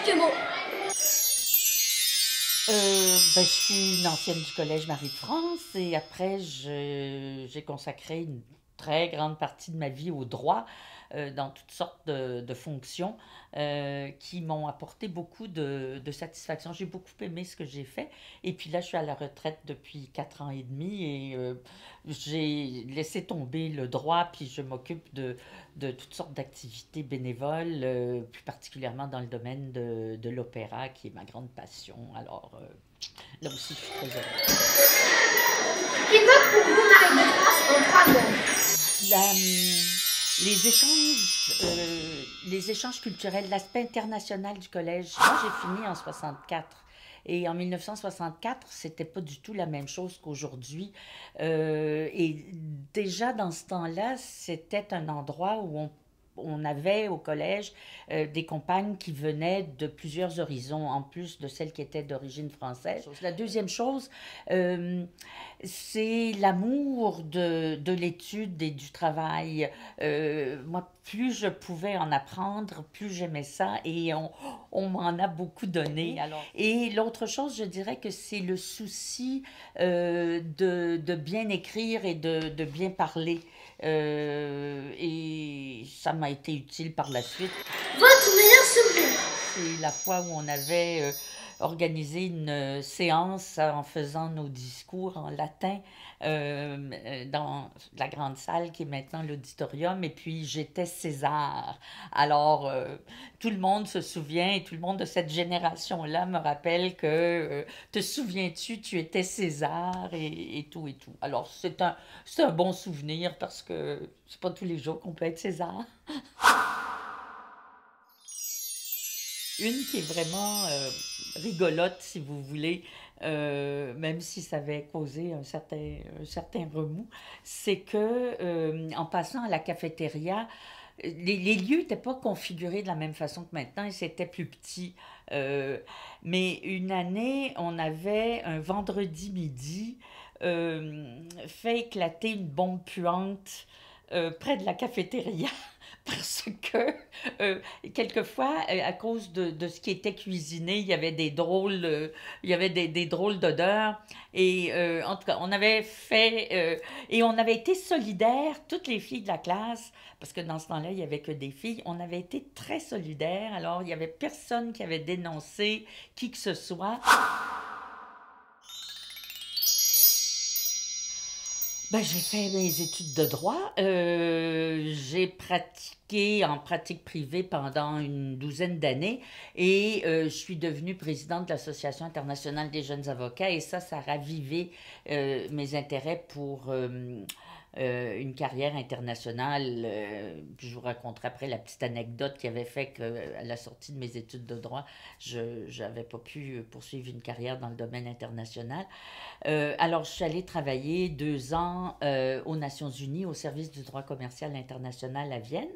quelques mots. Je suis une ancienne du Collège Marie de France et après, j'ai consacré une très grande partie de ma vie au droit dans toutes sortes de fonctions qui m'ont apporté beaucoup de satisfaction. J'ai beaucoup aimé ce que j'ai fait. Et puis là, je suis à la retraite depuis 4 ans et demi et j'ai laissé tomber le droit, puis je m'occupe de toutes sortes d'activités bénévoles, plus particulièrement dans le domaine de l'opéra, qui est ma grande passion. Alors, là aussi, je suis très heureuse. Qu'évoque pour vous Marie de France en 3 mots? La, les échanges culturels, l'aspect international du collège. Moi, j'ai fini en 64. Et en 1964, c'était pas du tout la même chose qu'aujourd'hui. Et déjà dans ce temps-là, c'était un endroit où on avait au collège des compagnes qui venaient de plusieurs horizons, en plus de celles qui étaient d'origine française. La deuxième chose, c'est l'amour de l'étude et du travail. Moi, plus je pouvais en apprendre, plus j'aimais ça et on m'en a beaucoup donné. Alors, et l'autre chose, je dirais que c'est le souci de bien écrire et de bien parler. Et ça m'a été utile par la suite. Votre meilleur souvenir? C'est la fois où on avait organisé une séance en faisant nos discours en latin dans la grande salle qui est maintenant l'auditorium. Et puis j'étais César. Alors tout le monde se souvient et tout le monde de cette génération-là me rappelle que te souviens-tu, tu étais César et tout et tout. Alors c'est un bon souvenir parce que c'est pas tous les jours qu'on peut être César. Une qui est vraiment rigolote, si vous voulez, même si ça avait causé un certain remous, c'est que en passant à la cafétéria, les lieux n'étaient pas configurés de la même façon que maintenant et c'était plus petit. Euh, mais une année, on avait un vendredi midi fait éclater une bombe puante près de la cafétéria. Parce que euh, quelquefois, à cause de ce qui était cuisiné, il y avait il y avait des drôles d'odeurs. Et en tout cas, on avait fait et on avait été solidaires, toutes les filles de la classe, parce que dans ce temps-là, il n'y avait que des filles. On avait été très solidaires. Alors, il n'y avait personne qui avait dénoncé qui que ce soit. J'ai fait mes études de droit. J'ai pratiqué en pratique privée pendant une douzaine d'années et je suis devenue présidente de l'Association internationale des jeunes avocats et ça a ravivé mes intérêts pour une carrière internationale. Puis je vous raconterai après la petite anecdote qui avait fait qu'à la sortie de mes études de droit, je n'avais pas pu poursuivre une carrière dans le domaine international. Alors, je suis allée travailler 2 ans aux Nations Unies au service du droit commercial international à Vienne.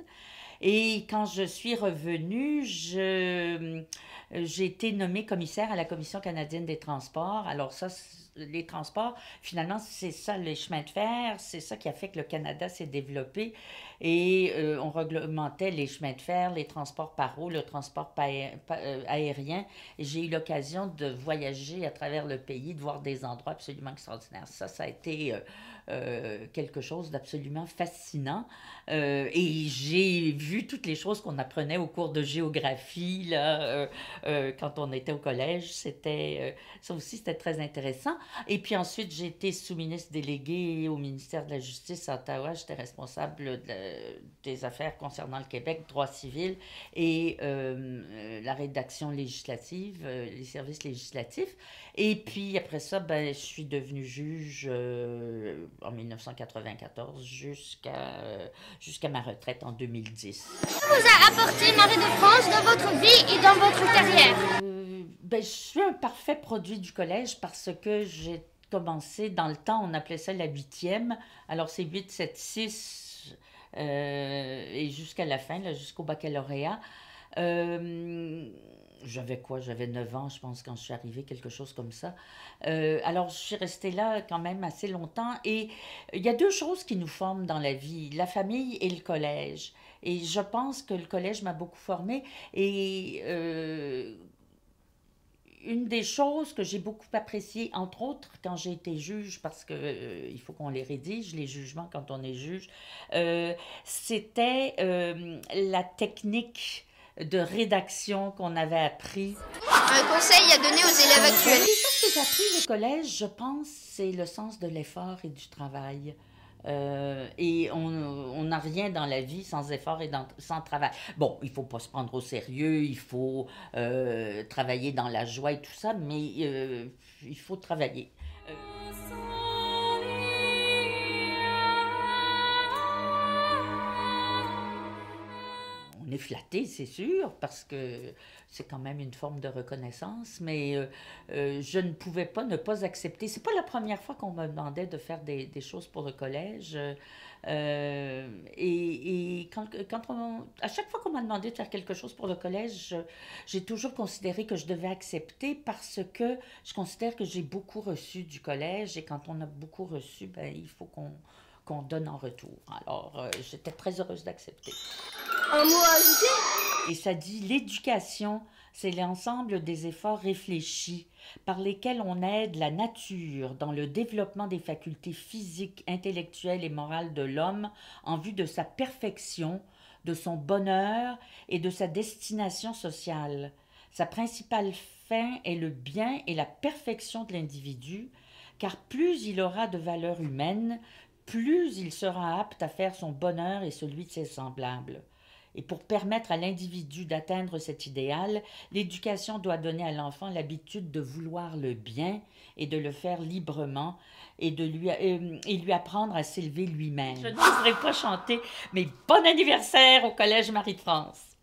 Et quand je suis revenue, j'ai été nommée commissaire à la Commission canadienne des transports. Alors ça, les transports, finalement, c'est ça, les chemins de fer, c'est ça qui a fait que le Canada s'est développé. Et on réglementait les chemins de fer, les transports par eau, le transport aérien. Et j'ai eu l'occasion de voyager à travers le pays, de voir des endroits absolument extraordinaires. Ça a été quelque chose d'absolument fascinant. Et j'ai vu toutes les choses qu'on apprenait au cours de géographie là, quand on était au collège. Ça aussi, c'était très intéressant. Et puis ensuite, j'ai été sous-ministre déléguée au ministère de la Justice à Ottawa. J'étais responsable des affaires concernant le Québec, droit civil et la rédaction législative, les services législatifs. Et puis après ça, je suis devenue juge en 1994 jusqu'à ma retraite en 2010. Que vous a apporté Marie de France dans votre vie et dans votre carrière? Je suis un parfait produit du collège parce que j'ai commencé, dans le temps, on appelait ça la huitième. Alors c'est 8, 7, 6 et jusqu'à la fin, là, jusqu'au baccalauréat. J'avais quoi? J'avais 9 ans, je pense, quand je suis arrivée, quelque chose comme ça. Alors, je suis restée là quand même assez longtemps. Et il y a deux choses qui nous forment dans la vie, la famille et le collège. Et je pense que le collège m'a beaucoup formée. Et une des choses que j'ai beaucoup appréciées, entre autres quand j'ai été juge, parce que il faut qu'on les rédige, les jugements quand on est juge, euh, c'était la technique de rédaction qu'on avait appris. Un conseil à donner aux élèves actuels. Les choses que j'ai apprises au collège, je pense, c'est le sens de l'effort et du travail. Et on n'a rien dans la vie sans effort et sans travail. Bon, il ne faut pas se prendre au sérieux, il faut travailler dans la joie et tout ça, mais il faut travailler. On est flatté, c'est sûr, parce que c'est quand même une forme de reconnaissance, mais je ne pouvais pas ne pas accepter. C'est pas la première fois qu'on me demandait de faire des choses pour le collège. Et à chaque fois qu'on m'a demandé de faire quelque chose pour le collège, j'ai toujours considéré que je devais accepter parce que je considère que j'ai beaucoup reçu du collège et quand on a beaucoup reçu, ben, il faut qu'on donne en retour. Alors, j'étais très heureuse d'accepter. Un mot à ajouter? Et ça dit, l'éducation, c'est l'ensemble des efforts réfléchis par lesquels on aide la nature dans le développement des facultés physiques, intellectuelles et morales de l'homme en vue de sa perfection, de son bonheur et de sa destination sociale. Sa principale fin est le bien et la perfection de l'individu, car plus il aura de valeur humaine, plus il sera apte à faire son bonheur et celui de ses semblables. Et pour permettre à l'individu d'atteindre cet idéal, l'éducation doit donner à l'enfant l'habitude de vouloir le bien et de le faire librement et lui apprendre à s'élever lui-même. Je n'oserais pas chanter, mais bon anniversaire au Collège Marie de France!